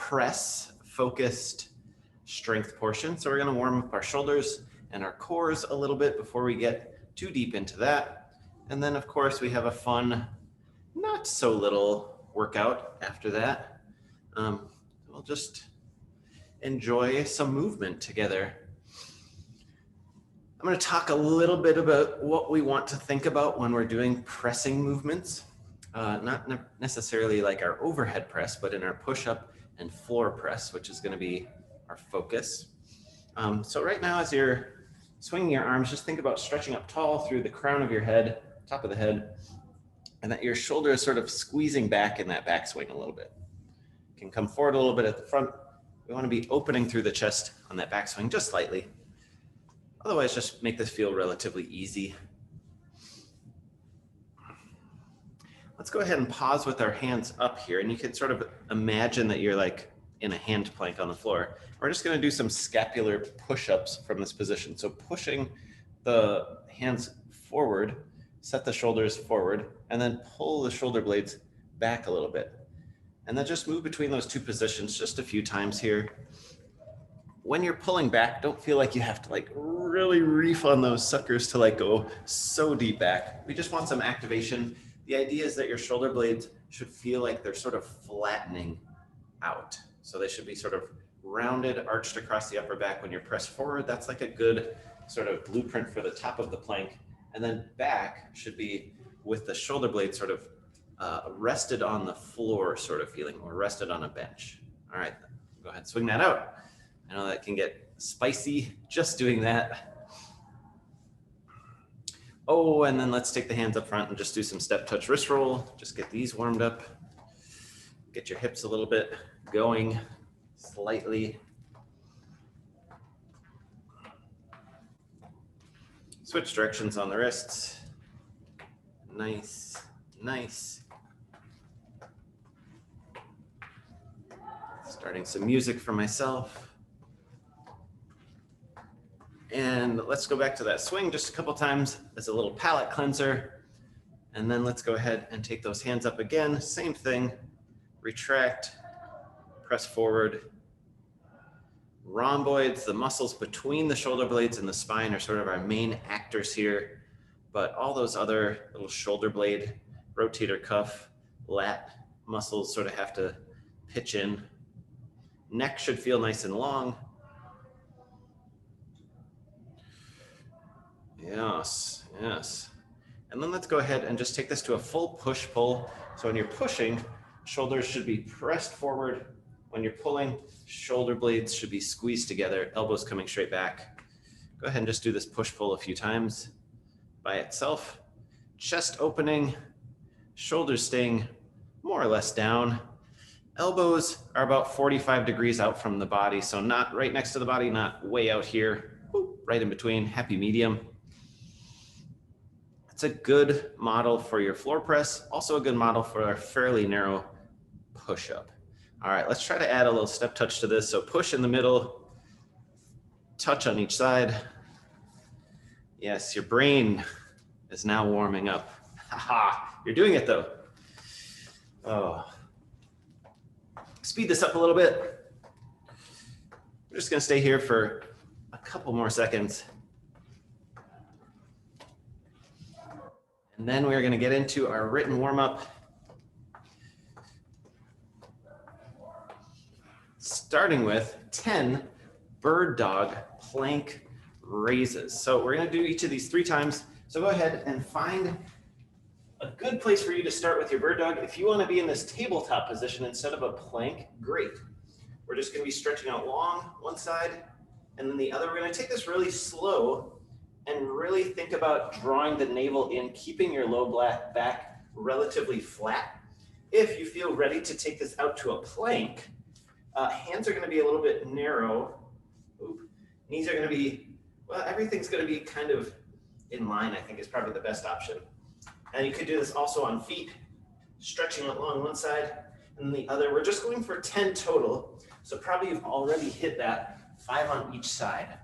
press focused strength portion. So we're going to warm up our shoulders and our cores a little bit before we get too deep into that. And then of course we have a fun, not so little workout after that. We'll just enjoy some movement together. I'm going to talk a little bit about what we want to think about when we're doing pressing movements. Not necessarily like our overhead press, but in our push-up and floor press, which is going to be our focus. So right now, as you're swinging your arms, just think about stretching up tall through the crown of your head, top of the head, and that your shoulder is sort of squeezing back in that backswing a little bit. You can come forward a little bit at the front. We want to be opening through the chest on that backswing just slightly. Otherwise, just make this feel relatively easy. Let's go ahead and pause with our hands up here, and you can sort of imagine that you're like in a hand plank on the floor. We're just going to do some scapular push-ups from this position. So pushing the hands forward, set the shoulders forward, and then pull the shoulder blades back a little bit. And then just move between those two positions just a few times here. When you're pulling back, don't feel like you have to like really reef on those suckers to like go so deep back. We just want some activation. The idea is that your shoulder blades should feel like they're sort of flattening out. So they should be sort of rounded, arched across the upper back when you're pressed forward. That's like a good sort of blueprint for the top of the plank. And then back should be with the shoulder blade sort of rested on the floor sort of feeling, or rested on a bench. All right, go ahead, swing that out. I know that can get spicy just doing that. Oh, and then let's take the hands up front and just do some step touch wrist roll. Just get these warmed up. Get your hips a little bit going slightly. Switch directions on the wrists. Nice, nice. Starting some music for myself. And let's go back to that swing just a couple times as a little palate cleanser. And then let's go ahead and take those hands up again. Same thing. Retract, press forward. Rhomboids, the muscles between the shoulder blades and the spine, are sort of our main actors here. But all those other little shoulder blade, rotator cuff, lat muscles sort of have to pitch in. Neck should feel nice and long. Yes, yes. And then let's go ahead and just take this to a full push-pull. So when you're pushing, shoulders should be pressed forward. When you're pulling, shoulder blades should be squeezed together, elbows coming straight back. Go ahead and just do this push-pull a few times by itself. Chest opening, shoulders staying more or less down. Elbows are about 45 degrees out from the body, so not right next to the body, not way out here, right in between, happy medium. It's a good model for your floor press, also a good model for a fairly narrow push-up. All right, let's try to add a little step touch to this. So push in the middle, touch on each side. Yes, your brain is now warming up. Haha, you're doing it though. Oh. Speed this up a little bit. We're just gonna stay here for a couple more seconds. And then we're gonna get into our written warm-up. Starting with 10 bird dog plank raises. So we're gonna do each of these 3 times. So go ahead and find a good place for you to start with your bird dog. If you wanna be in this tabletop position instead of a plank, great. We're just gonna be stretching out long one side and then the other. We're gonna take this really slow and really think about drawing the navel in, keeping your low back relatively flat. If you feel ready to take this out to a plank, hands are going to be a little bit narrow. Knees are going to be, well, everything's going to be kind of in line, I think is probably the best option. And you could do this also on feet, stretching along one side and the other. We're just going for 10 total. So probably you've already hit that, 5 on each side.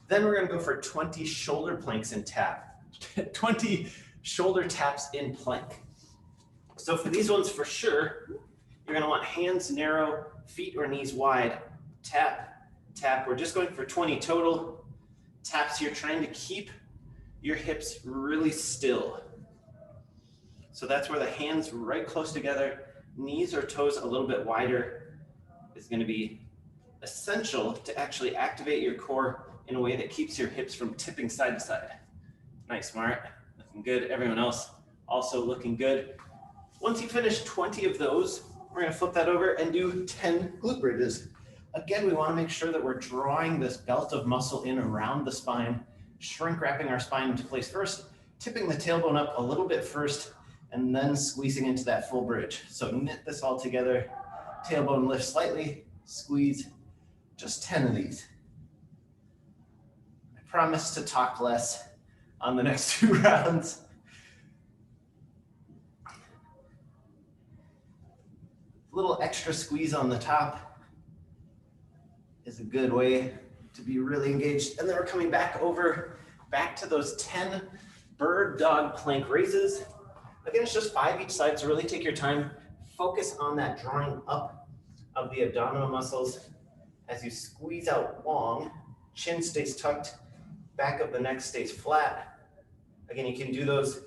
Then we're going to go for 20 shoulder planks and tap, 20 shoulder taps in plank. So for these ones, for sure, you're going to want hands narrow, feet or knees wide, tap, tap. We're just going for 20 total taps here, trying to keep your hips really still. So that's where the hands right close together, knees or toes a little bit wider is going to be essential to actually activate your core in a way that keeps your hips from tipping side to side. Nice, Mart. Looking good. Everyone else also looking good. Once you finish 20 of those, we're going to flip that over and do 10 glute bridges. Again, we want to make sure that we're drawing this belt of muscle in around the spine, shrink wrapping our spine into place first, tipping the tailbone up a little bit first, and then squeezing into that full bridge. So knit this all together, tailbone lift slightly, squeeze, just 10 of these. I promise to talk less on the next 2 rounds. A little extra squeeze on the top is a good way to be really engaged. And then we're coming back over, back to those 10 bird dog plank raises. Again, it's just 5 each side, so really take your time. Focus on that drawing up of the abdominal muscles. As you squeeze out long, chin stays tucked, back of the neck stays flat. Again, you can do those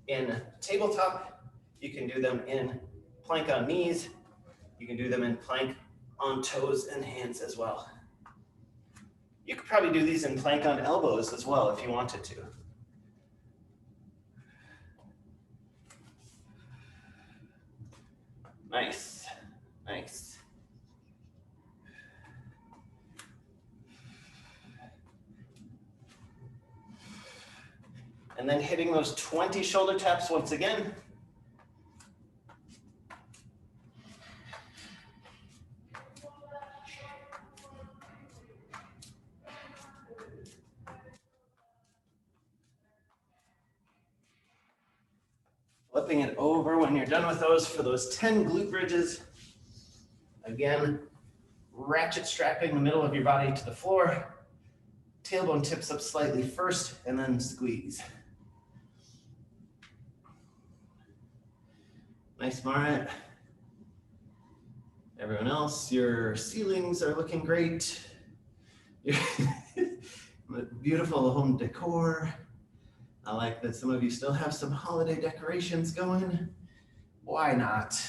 in tabletop. You can do them in plank on knees. You can do them in plank on toes and hands as well. You could probably do these in plank on elbows as well if you wanted to. Nice, nice. And then hitting those 20 shoulder taps once again. Flipping it over when you're done with those for those 10 glute bridges. Again, ratchet strapping the middle of your body to the floor. Tailbone tips up slightly first and then squeeze. Nice, Marit. Everyone else, your ceilings are looking great. Beautiful home decor. I like that some of you still have some holiday decorations going. Why not?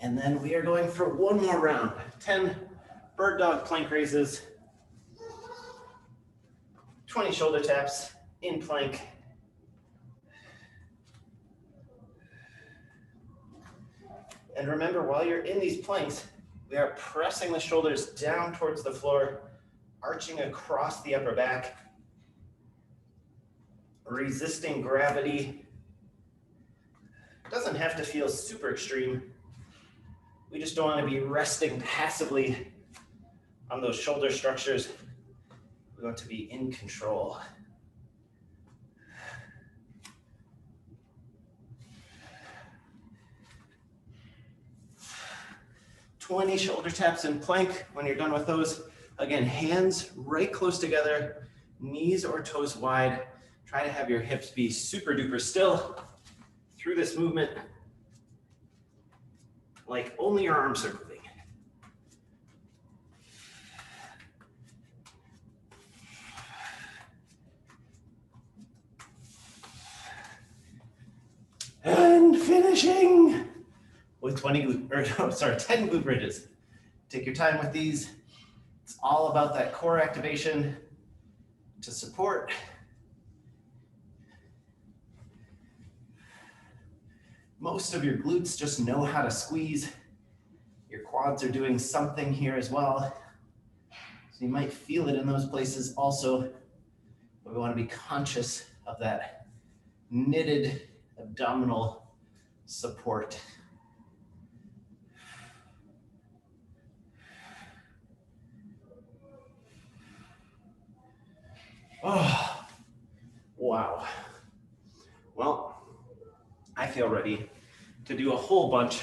And then we are going for one more round. 10 bird dog plank raises, 20 shoulder taps in plank. And remember, while you're in these planks, we are pressing the shoulders down towards the floor, arching across the upper back, resisting gravity. It doesn't have to feel super extreme. We just don't want to be resting passively on those shoulder structures. We want to be in control. "20 shoulder taps in plank." When you're done with those, again, hands right close together, knees or toes wide. Try to have your hips be super duper still through this movement, like only your arms are moving. And finishing with 10 glute bridges. Take your time with these. It's all about that core activation to support. Most of your glutes just know how to squeeze. Your quads are doing something here as well. So you might feel it in those places also, but we want to be conscious of that knitted abdominal support. Oh, wow. Well, I feel ready to do a whole bunch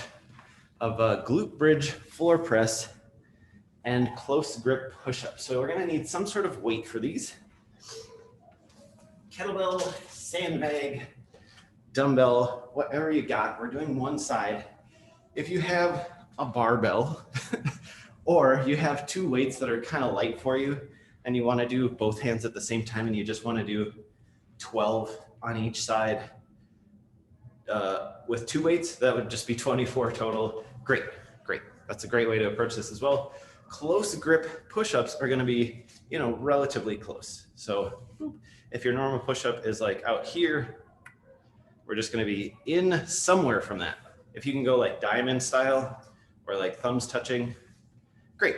of glute bridge floor press and close grip push-ups. So we're gonna need some sort of weight for these. kettlebell, sandbag, dumbbell, whatever you got. We're doing one side. If you have a barbell or you have two weights that are kind of light for you and you want to do both hands at the same time and you just want to do 12 on each side with two weights, that would just be 24 total. Great, great. That's a great way to approach this as well. Close grip push-ups are going to be, relatively close. So if your normal push-up is like out here, we're just going to be in somewhere from that. If you can go like diamond style or like thumbs touching, great.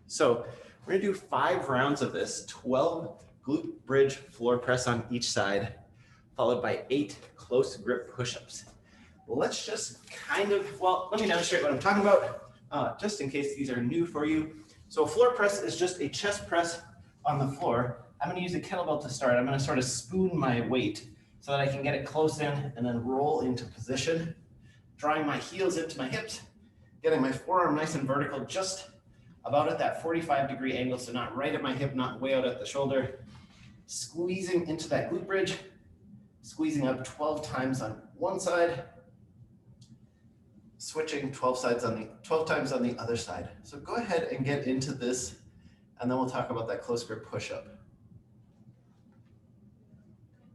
So we're going to do 5 rounds of this, 12 glute bridge floor press on each side, followed by 8 close grip push-ups. Let's just let me demonstrate what I'm talking about, just in case these are new for you. So a floor press is just a chest press on the floor. I'm going to use a kettlebell to start. I'm going to sort of spoon my weight so that I can get it close in and then roll into position, drawing my heels into my hips, getting my forearm nice and vertical, just about at that 45-degree angle, so not right at my hip, not way out at the shoulder, squeezing into that glute bridge, squeezing up 12 times on one side, switching 12 times on the other side. So go ahead and get into this, and then we'll talk about that close grip push-up.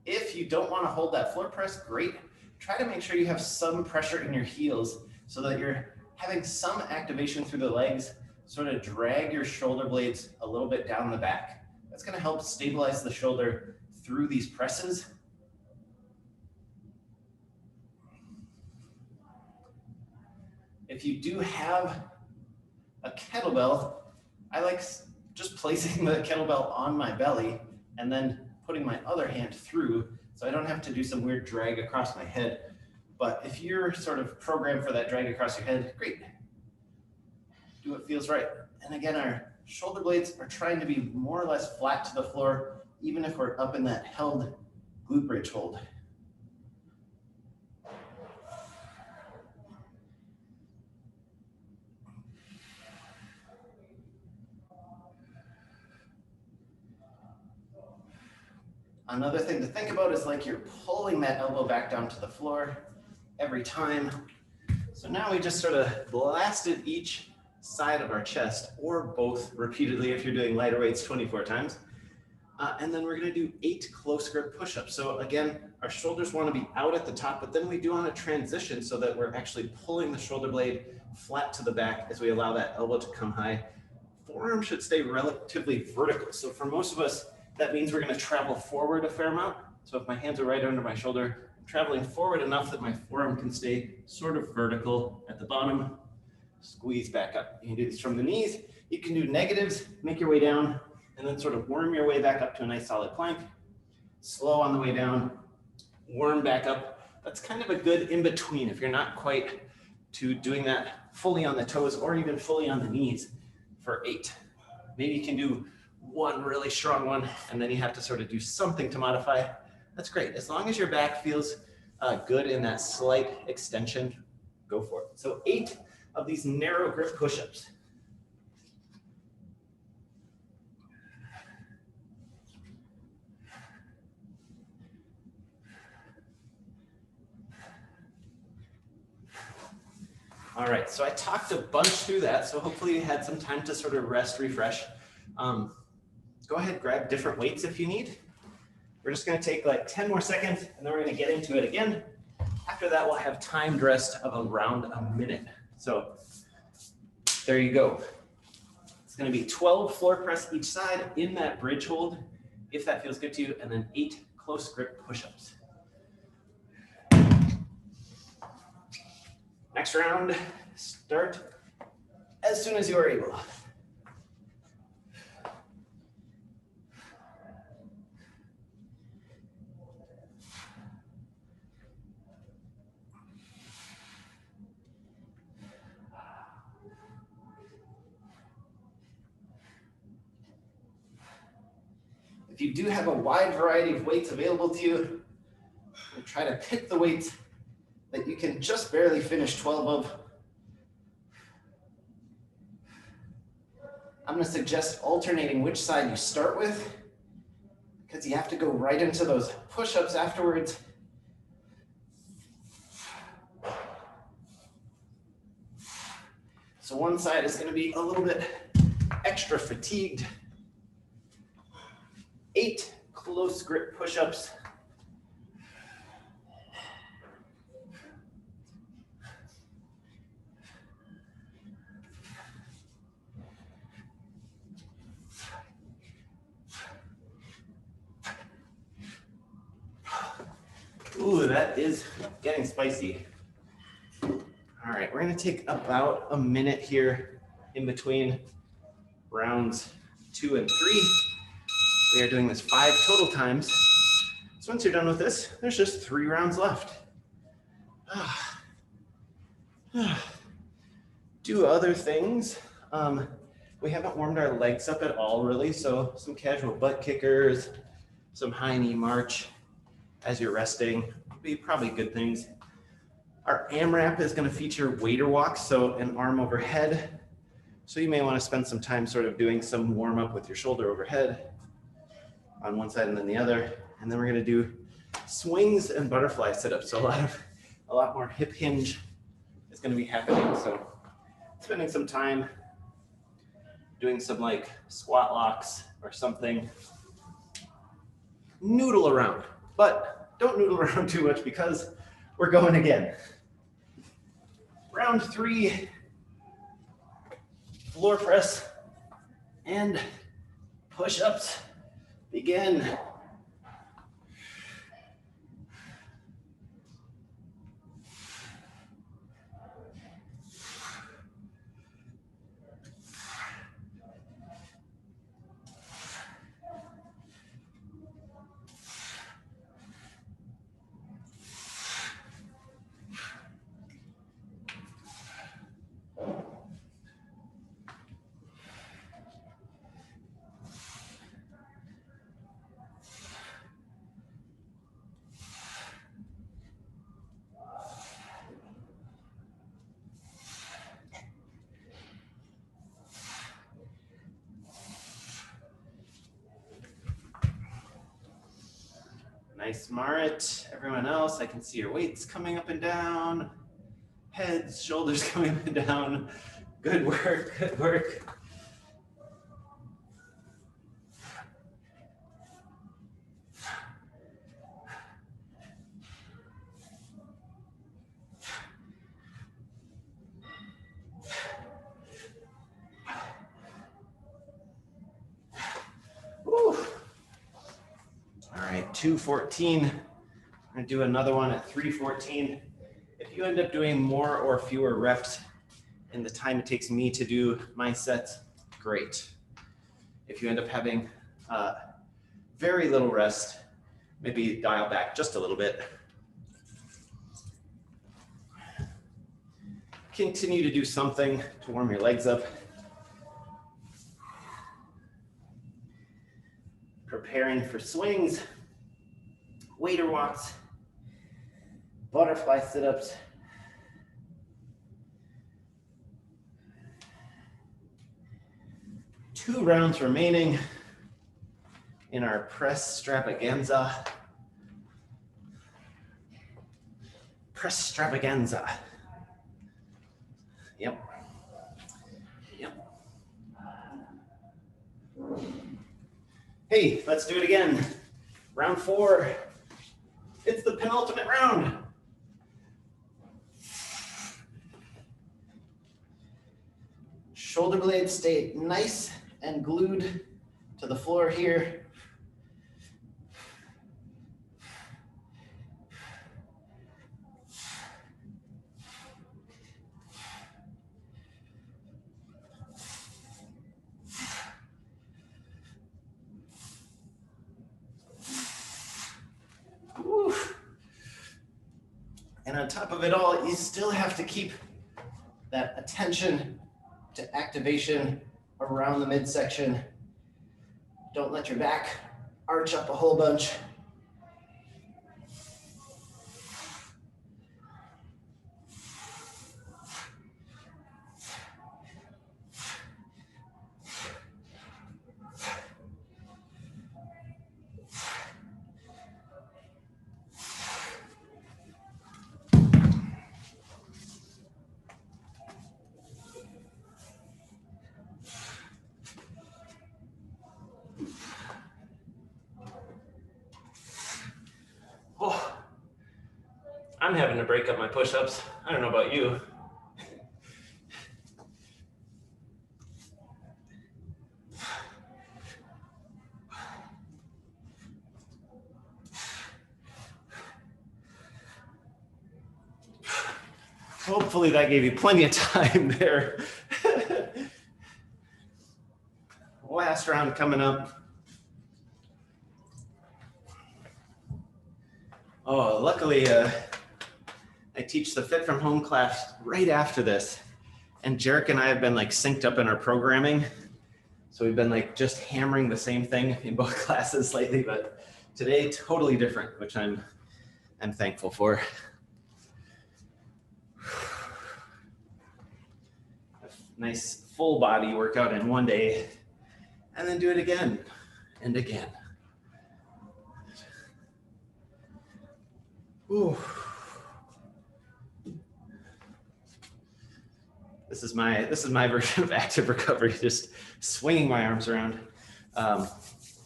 If you don't want to hold that floor press, great. Try to make sure you have some pressure in your heels so that you're having some activation through the legs, sort of drag your shoulder blades a little bit down the back. That's going to help stabilize the shoulder through these presses. If you do have a kettlebell, I like just placing the kettlebell on my belly and then putting my other hand through so I don't have to do some weird drag across my head. But if you're sort of programmed for that drag across your head, great. Do what feels right. And again, our shoulder blades are trying to be more or less flat to the floor, even if we're up in that held glute bridge hold. Another thing to think about is like you're pulling that elbow back down to the floor every time. So now we just sort of blasted each side of our chest, or both repeatedly if you're doing lighter weights 24 times. And then we're going to do 8 close grip push-ups. So again, our shoulders want to be out at the top, but then we do want to transition so that we're actually pulling the shoulder blade flat to the back as we allow that elbow to come high. Forearm should stay relatively vertical. So for most of us, that means we're going to travel forward a fair amount. So if my hands are right under my shoulder, I'm traveling forward enough that my forearm can stay sort of vertical at the bottom. Squeeze back up. You can do this from the knees. You can do negatives, make your way down, and then sort of worm your way back up to a nice solid plank. Slow on the way down, worm back up. That's kind of a good in-between if you're not quite to doing that fully on the toes or even fully on the knees for 8. Maybe you can do one really strong one, and then you have to sort of do something to modify. That's great. As long as your back feels good in that slight extension, go for it. So 8 of these narrow grip push-ups. All right, so I talked a bunch through that, so hopefully you had some time to sort of rest, refresh. Go ahead, grab different weights if you need. We're just gonna take like 10 more seconds and then we're gonna get into it again. After that, we'll have timed rest of around a minute. So there you go. It's gonna be 12 floor press each side in that bridge hold, if that feels good to you, and then 8 close grip push-ups. Next round, start as soon as you are able. If you do have a wide variety of weights available to you, try to pick the weights that you can just barely finish 12 of. I'm going to suggest alternating which side you start with, because you have to go right into those push-ups afterwards. So one side is going to be a little bit extra fatigued. 8 close grip push-ups. Ooh, that is getting spicy. All right, we're gonna take about a minute here in between rounds 2 and 3. We are doing this 5 total times. So once you're done with this, there's just 3 rounds left. Do other things. We haven't warmed our legs up at all really, so some casual butt kickers, some high knee march as you're resting would be probably good things. Our AMRAP is going to feature waiter walks, so an arm overhead. So you may want to spend some time sort of doing some warm up with your shoulder overhead on one side and then the other. And then we're going to do swings and butterfly sit-ups. So a lot more hip hinge is going to be happening. So spending some time doing some like squat locks or something. Noodle around, but don't noodle around too much because we're going again. Round 3, floor press and push-ups begin. Nice, Marit. Everyone else, I can see your weights coming up and down. Heads, shoulders coming up and down. Good work, good work. Woo. All right, 2:14. I'm gonna do another one at 3:14. If you end up doing more or fewer reps in the time it takes me to do my sets, great. If you end up having very little rest, maybe dial back just a little bit. Continue to do something to warm your legs up. Preparing for swings, waiter walks, butterfly sit-ups. Two rounds remaining in our press stravaganza. Press stravaganza. Yep. Yep. Hey, let's do it again. Round 4. It's the penultimate round. Shoulder blades stay nice and glued to the floor here. Woo. And on top of it all, you still have to keep that attention to activation around the midsection. Don't let your back arch up a whole bunch. I'm having to break up my push-ups. I don't know about you. Hopefully that gave you plenty of time there. Last round coming up. Oh, luckily I teach the Fit from Home class right after this. And Jarek and I have been like synced up in our programming. So we've been like just hammering the same thing in both classes lately, but today totally different, which I'm thankful for. Nice full body workout in one day, and then do it again and again. Ooh. This is my version of active recovery, just swinging my arms around.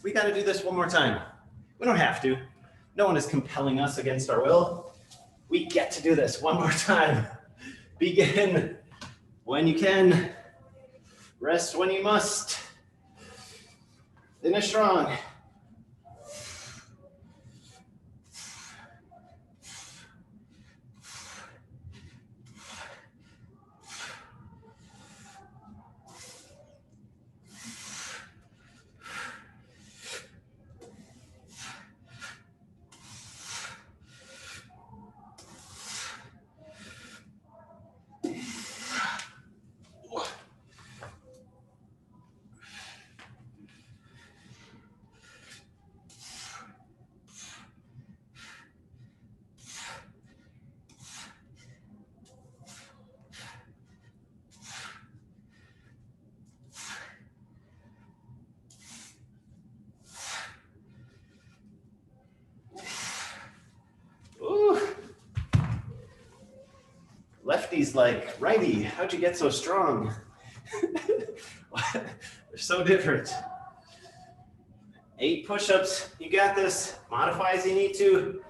We got to do this one more time. We don't have to. No one is compelling us against our will. We get to do this one more time. Begin when you can. Rest when you must. Finish strong. Lefty's like, righty, how'd you get so strong? They're so different. 8 push-ups, you got this. Modify as you need to.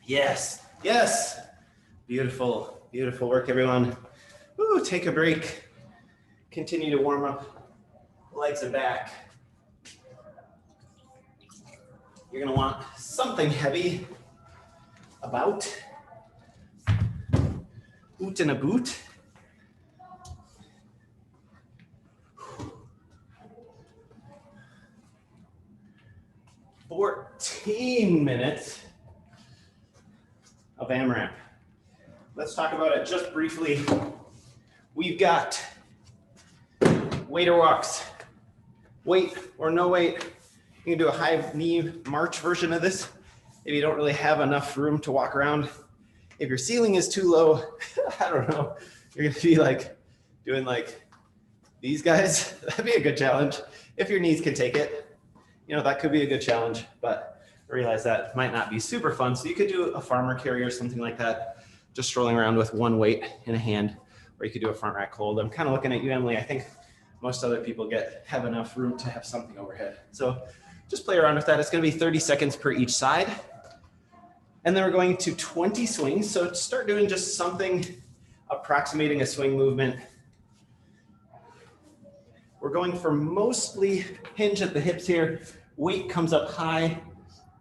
Yes, yes. Beautiful, beautiful work, everyone. Ooh, take a break. Continue to warm up. Legs are back. You're gonna want something heavy. About. Oot and a boot. "14 minutes of AMRAP. Let's talk about it just briefly. We've got waiter walks, weight or no weight. You can do a high knee march version of this if you don't really have enough room to walk around. If your ceiling is too low, I don't know, you're gonna be like doing like these guys. That'd be a good challenge. If your knees can take it, you know, that could be a good challenge, but I realize that might not be super fun. So you could do a farmer carry or something like that, just strolling around with one weight in a hand, or you could do a front rack hold. I'm kind of looking at you, Emily. I think most other people have enough room to have something overhead. So just play around with that. It's going to be 30 seconds per each side. And then we're going to 20 swings. So start doing just something approximating a swing movement. We're going for mostly hinge at the hips here. Weight comes up high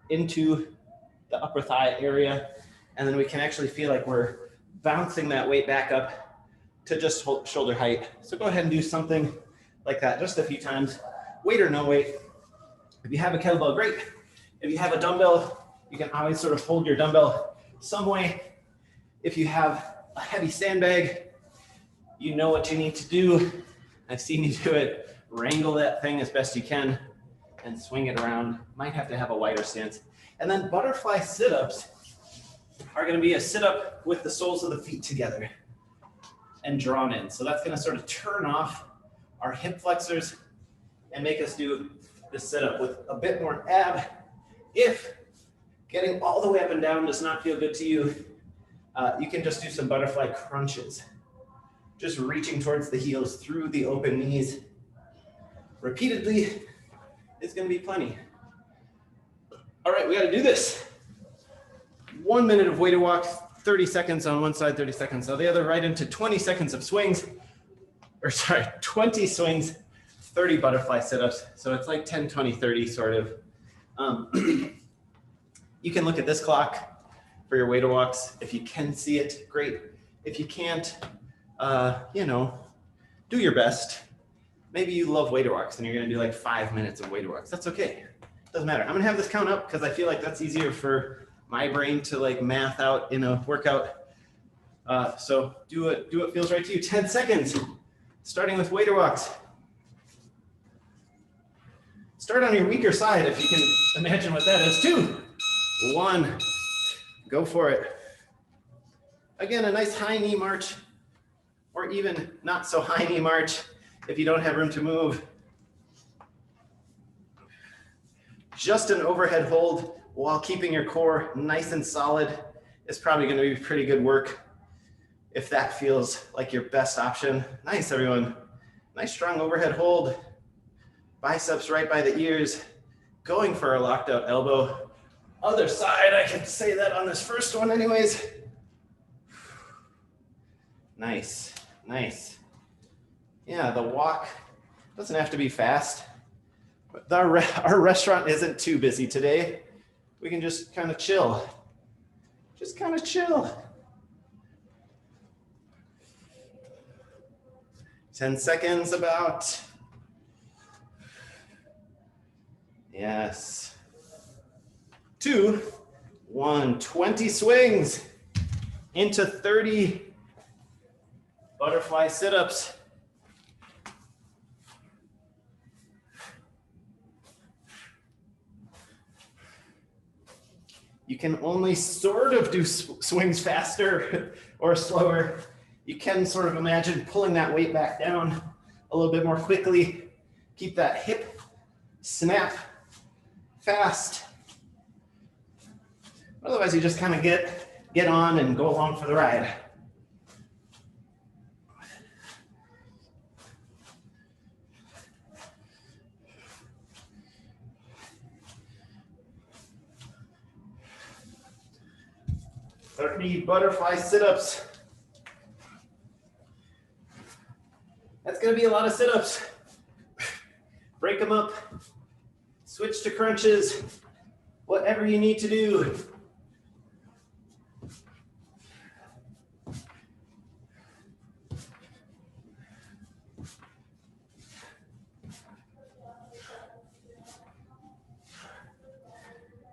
into the upper thigh area. And then we can actually feel like we're bouncing that weight back up to just shoulder height. So go ahead and do something like that just a few times. Weight or no weight. If you have a kettlebell, great. If you have a dumbbell, you can always sort of hold your dumbbell some way. If you have a heavy sandbag, you know what you need to do. I've seen you do it. Wrangle that thing as best you can and swing it around. Might have to have a wider stance. And then butterfly sit-ups are going to be a sit-up with the soles of the feet together. and drawn in. So that's gonna sort of turn off our hip flexors and make us do this sit-up with a bit more ab. If getting all the way up and down does not feel good to you, you can just do some butterfly crunches. Just reaching towards the heels through the open knees. Repeatedly is gonna be plenty. All right, we gotta do this. 1 minute of weighted walk, 30 seconds on one side, 30 seconds on the other, right into 20 seconds of swings, or sorry, 20 swings, 30 butterfly sit-ups. So it's like 10, 20, 30 sort of. You can look at this clock for your weighted walks. If you can see it, great. If you can't, you know, do your best. Maybe you love weighted walks and you're gonna do like 5 minutes of weighted walks. That's okay, doesn't matter. I'm gonna have this count up because I feel like that's easier for my brain to like math out in a workout. So do what feels right to you. 10 seconds, starting with weighted walks. Start on your weaker side if you can imagine what that is. 2, 1, go for it. Again, a nice high knee march, or even not so high knee march if you don't have room to move. Just an overhead hold while keeping your core nice and solid is probably going to be pretty good work if that feels like your best option. Nice, everyone. Nice strong overhead hold. Biceps right by the ears. Going for a locked out elbow. Other side, I can say that on this first one anyways. Nice, nice. Yeah, the walk doesn't have to be fast. But our restaurant isn't too busy today. We can just kind of chill. Just kind of chill. 10 seconds about. Yes. 2, 1, 20 swings into 30 butterfly sit-ups. You can only sort of do swings faster or slower. You can sort of imagine pulling that weight back down a little bit more quickly. Keep that hip snap fast. Otherwise, you just kind of get on and go along for the ride. Butterfly sit-ups. That's going to be a lot of sit-ups. Break them up. Switch to crunches. Whatever you need to do.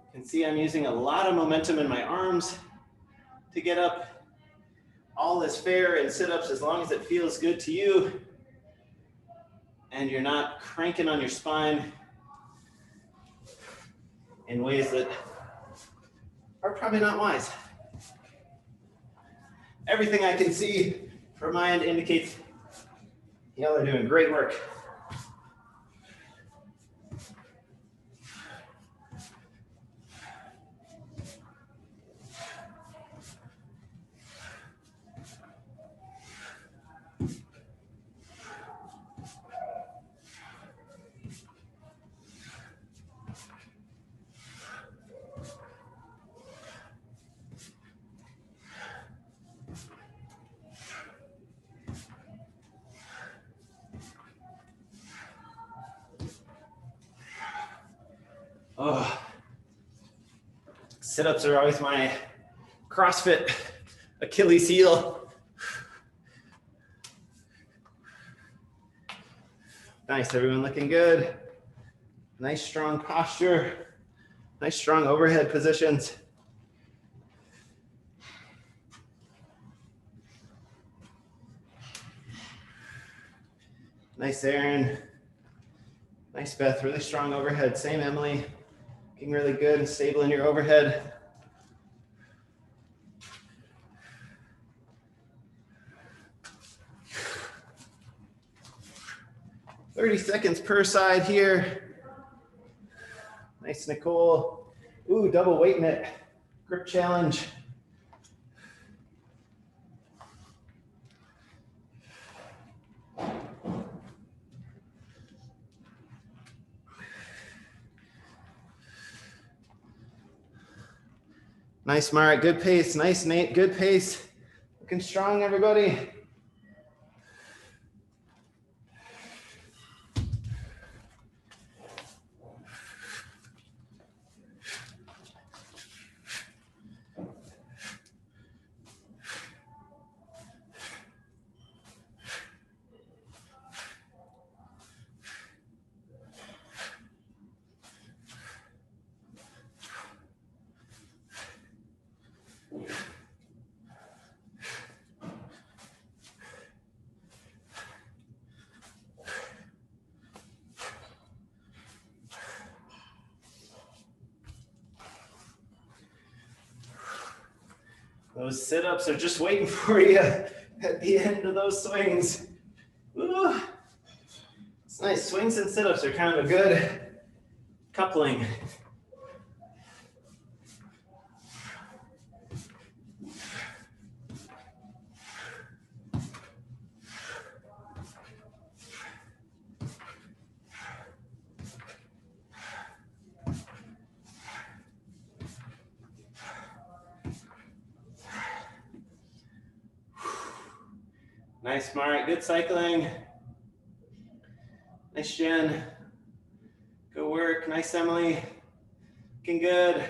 You can see I'm using a lot of momentum in my arms to get up. All is fair in sit-ups as long as it feels good to you and you're not cranking on your spine in ways that are probably not wise. Everything I can see from my end indicates y'all are doing great work. Oh, sit-ups are always my CrossFit Achilles heel. Nice, everyone looking good. Nice strong posture. Nice strong overhead positions. Nice, Aaron. Nice, Beth. Really strong overhead. Same, Emily. Looking really good and stable in your overhead. 30 seconds per side here. Nice, Nicole. Ooh, double weight knit. Grip challenge. Nice, Mara, good pace. Nice, Nate, good pace. Looking strong, everybody. Those sit-ups are just waiting for you at the end of those swings. Ooh. It's nice. Swings and sit-ups are kind of a good coupling. Nice, Mark. Good cycling. Nice, Jen. Good work. Nice, Emily. Looking good.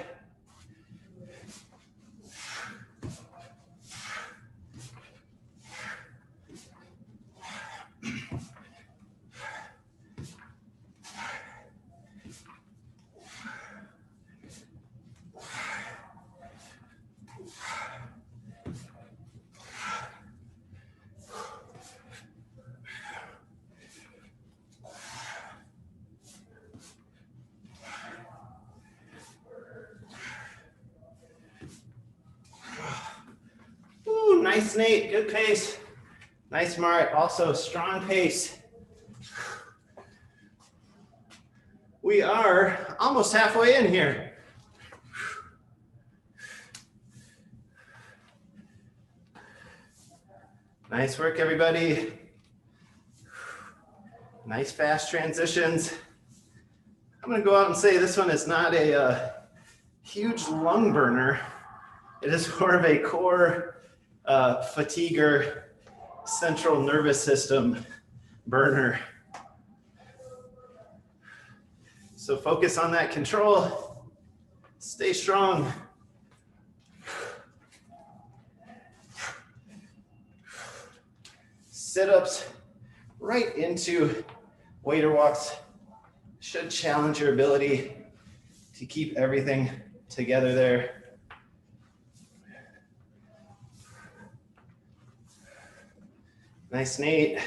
Nice, Nate. Good pace. Nice, Mart. Also, strong pace. We are almost halfway in here. Nice work, everybody. Nice fast transitions. I'm going to go out and say this one is not a huge lung burner. It is more of a core fatiguer, central nervous system burner. So focus on that control. Stay strong. Sit-ups right into waiter walks should challenge your ability to keep everything together there. Nice, Nate.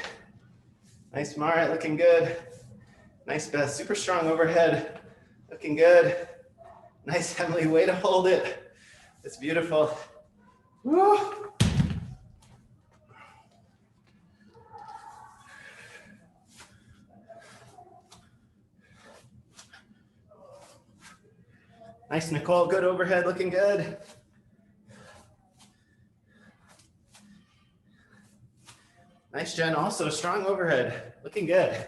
Nice, Mara, looking good. Nice, Beth, super strong overhead, looking good. Nice, Emily, way to hold it. It's beautiful. Woo. Nice, Nicole, good overhead, looking good. Nice, Jen, also strong overhead, looking good.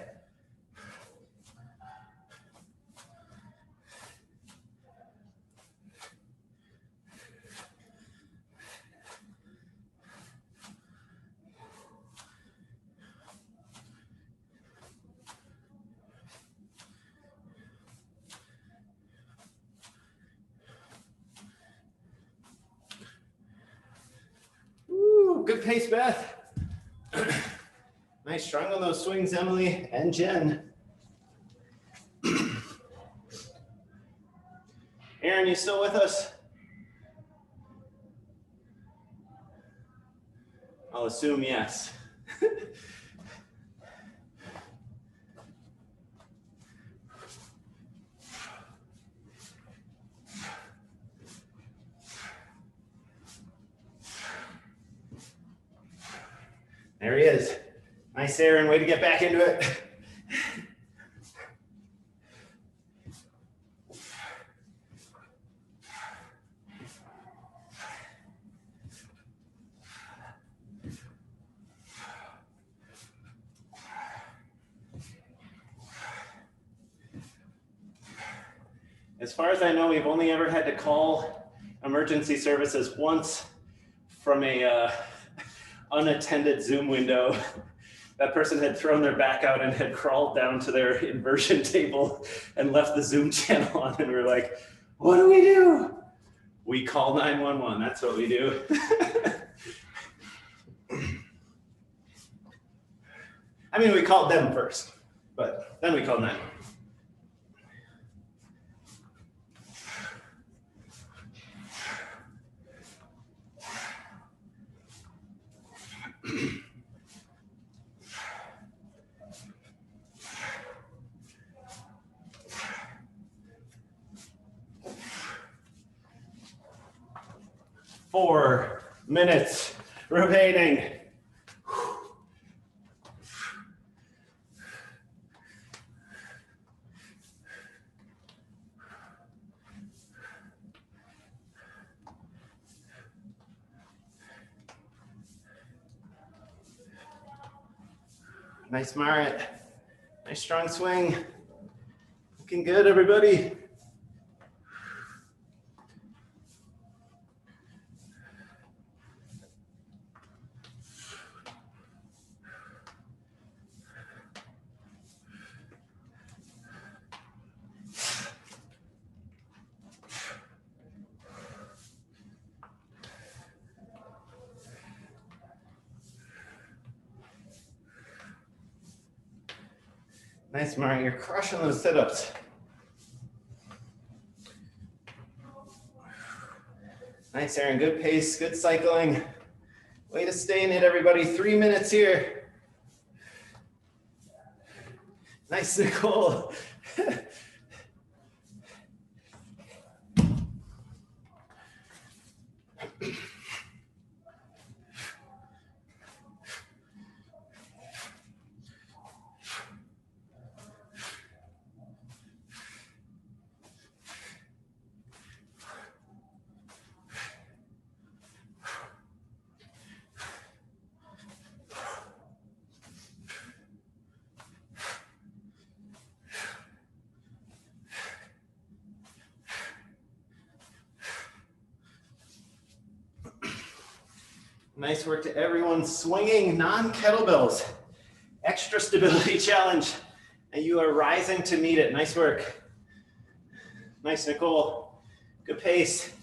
Ooh, good pace, Beth. Nice, strong on those swings, Emily and Jen. Aaron, you still with us? I'll assume yes. There he is. Nice, Aaron, way to get back into it. As far as I know, we've only ever had to call emergency services once from a unattended Zoom window. That person had thrown their back out and had crawled down to their inversion table and left the Zoom channel on, and we were like, what do we do? We call 911, that's what we do. I mean, we called them first, but then we called 911. Four minutes remaining. Nice Marit. Nice strong swing. Looking good, everybody. Nice, Marit. You're crushing those sit-ups. Nice, Aaron. Good pace, good cycling. Way to stay in it, everybody. 3 minutes here. Nice, Nicole. Nice work to everyone swinging non-kettlebells. Extra stability challenge. And you are rising to meet it. Nice work. Nice, Nicole. Good pace.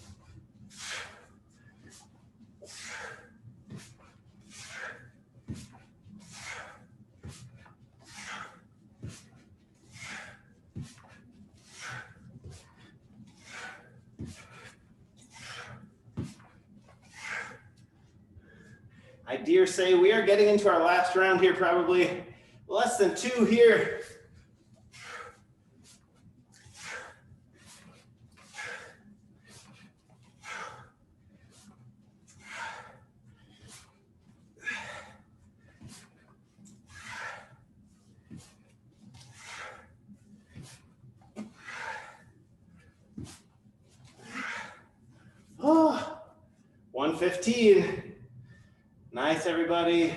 I dare say we are getting into our last round here, probably less than 2 here. Oh, 115. Nice, everybody.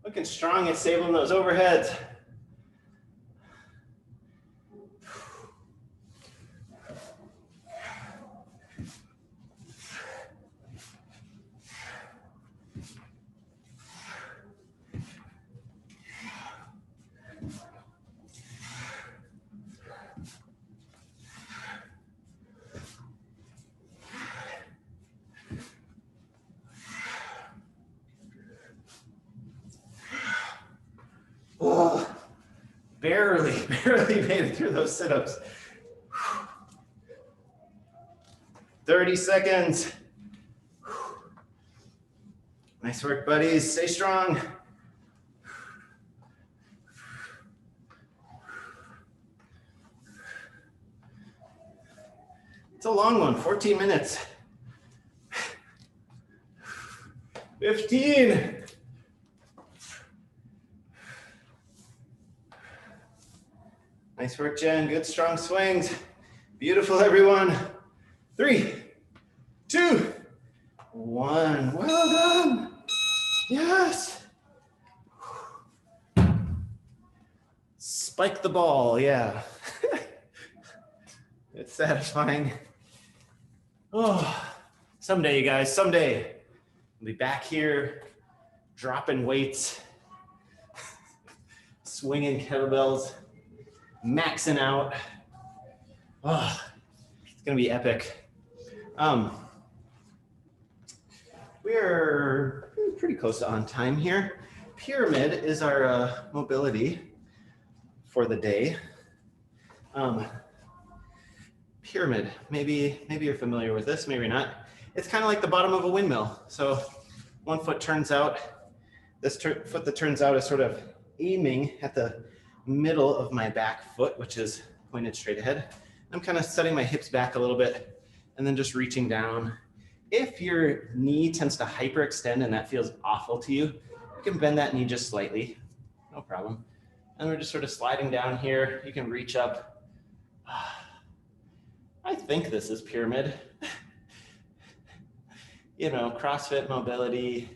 Looking strong at sabling those overheads. Oh, barely made it through those sit-ups. 30 seconds. Nice work, buddies. Stay strong. It's a long one, 14 minutes. 15. Nice work, Jen. Good strong swings. Beautiful, everyone. 3, 2, 1. Well done. Yes. Spike the ball. Yeah. It's satisfying. Oh, someday, you guys, someday I'll be back here dropping weights, swinging kettlebells, maxing out. Oh, it's gonna be epic. We're pretty close to on time here. Pyramid is our mobility for the day. Pyramid, maybe you're familiar with this, maybe not. It's kind of like the bottom of a windmill. So one foot turns out, this foot that turns out is sort of aiming at the middle of my back foot, which is pointed straight ahead. I'm kind of setting my hips back a little bit and then just reaching down. If your knee tends to hyperextend and that feels awful to you, you can bend that knee just slightly, no problem. And we're just sort of sliding down here. You can reach up. I think this is pyramid. You know, CrossFit, mobility,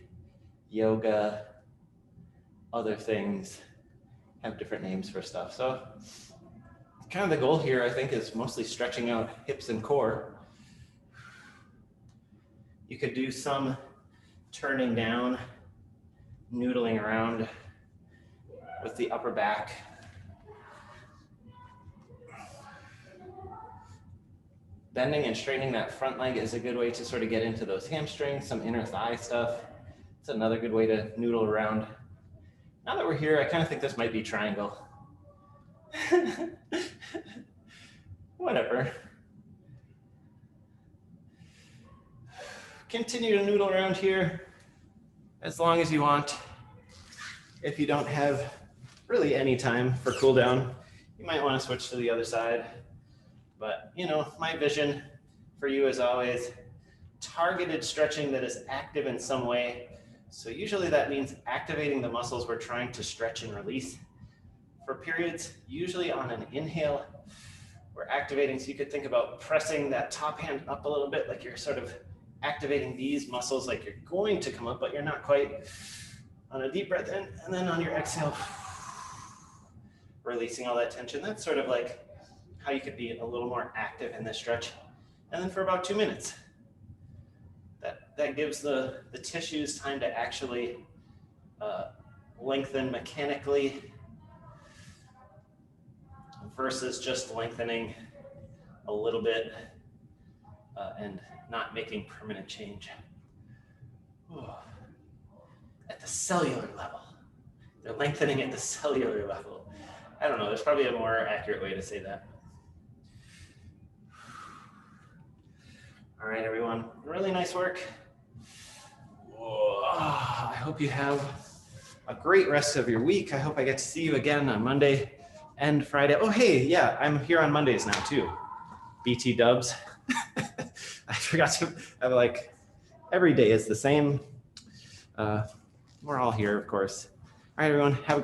yoga, other things have different names for stuff. So kind of the goal here, I think, is mostly stretching out hips and core. You could do some turning down, noodling around with the upper back. Bending and straightening that front leg is a good way to sort of get into those hamstrings, some inner thigh stuff. It's another good way to noodle around. Now that we're here, I kind of think this might be triangle. Whatever. Continue to noodle around here as long as you want. If you don't have really any time for cool down, you might want to switch to the other side. But, you know, my vision for you is always targeted stretching that is active in some way. So usually that means activating the muscles we're trying to stretch and release. For periods, usually on an inhale, we're activating. So you could think about pressing that top hand up a little bit, like you're sort of activating these muscles like you're going to come up, but you're not quite. On a deep breath in, and then on your exhale, releasing all that tension. That's sort of like how you could be a little more active in this stretch. And then for about 2 minutes. That gives the tissues time to actually lengthen mechanically versus just lengthening a little bit and not making permanent change. At the cellular level. They're lengthening at the cellular level. I don't know, there's probably a more accurate way to say that. All right, everyone, really nice work. I hope you have a great rest of your week. I hope I get to see you again on Monday and Friday. Oh, hey, yeah, I'm here on Mondays now too. BT dubs. I forgot to, I'm like, every day is the same. We're all here, of course. All right, everyone, have a